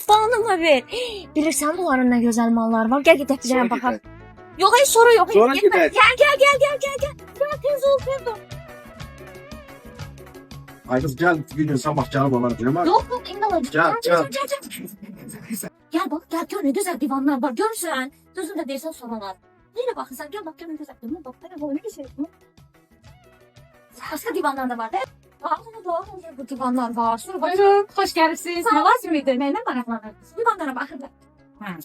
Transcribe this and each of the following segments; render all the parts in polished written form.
Bana ver. Bilirsən bunların nə gözəl malları var. Gəl gedək bizə baxaq. Yox, heç soru yox. Sonra gedək. Gel. Gel tez ol. Ay kız gel bir gün sabah gel bana diyorum. Yok, indi alacağım. Gel. Gel bak, gel gör ne güzel divanlar var. Görsən. Düzün də deyirsən soralar. Neyle baxırsan? Gel bak, gör ne güzel divanlar. Bak, böyle bir şey mi? Başka divanlar da var da. Bu divanlar var. Sonra bak. Buyurun, hoş geldiniz. Sağ ol. Ne lazım idi? Neyle maraqlanırdınız? Divanlara baxır da.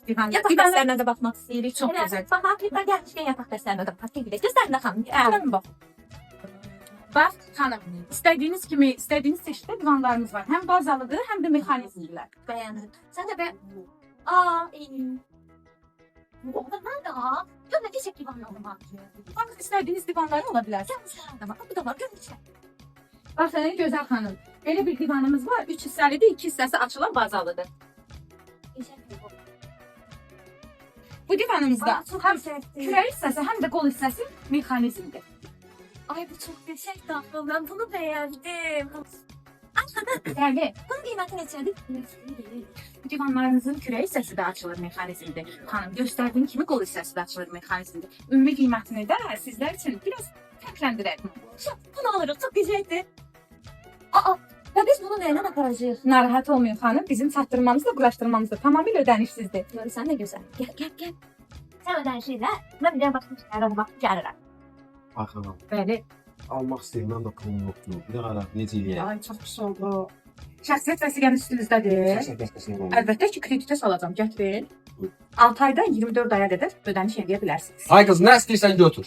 Divan. Yatak dəstərinə də baxmaq istəyirik. Çox gözəl. Baxaq, bir gəlmişkən yatak dəstərinə də baxaq. Göstərin də xanım. Gəlin bax. Bax, xanım, istədiyiniz kimi, istədiyiniz çeşiddə divanlarımız var. Həm bazalıdır, həm də mexanizmlər. Bəyəndim. Sən də aa, orada nerede ha? Gör ne diyecek divanlarım var. Bax, istədiyiniz divanlar ola bilər. Gel bak, bu da var. Gör diyecek. Baxın, gözəl xanım. Belə bir divanımız var. 3 hissəlidir, 2 hissəsi açılan bazalıdır. Bu divanımızda həm kürək hissəsi, həm də qol hissəsi mexanizmdir. Ay bu çok geçek tatlı. Ben bunu beğendim. Bəli, Bunun kıymeti neçədir? bu divanlarımızın kürək hissəsi də açılır mexanizmdir. Xanım, göstərdiyim kimi qol hissəsi də açılır mexanizmdir. Ümumi qiymətini də sizlər üçün biraz fərqləndirək. Bunu alırız. Çok geçekti. Aa, ya biz bunu neyle bakaracağız? Narahat olmayın xanım, bizim çatdırmamız da quraşdırmamız da tamamilə ödənişsizdir. Yani sen ne güzel. Gel. Sen öden şeyler. Ben bir de bakmak istedim. Bak, gelirim. Bakalım. Bəli. Almaq istəyirəm də pulum yoxdur. Bir də qaraq necə eləyək? Ay, çox pis oldu. Şəxsiyyət vəsiqəniz üstünüzdədir. Əlbəttə ki, kreditə salacağam, gətirin. 6 ayda 24 aya qədər ödəniş edə bilərsiniz. Ay kız ne istiyorsan götür.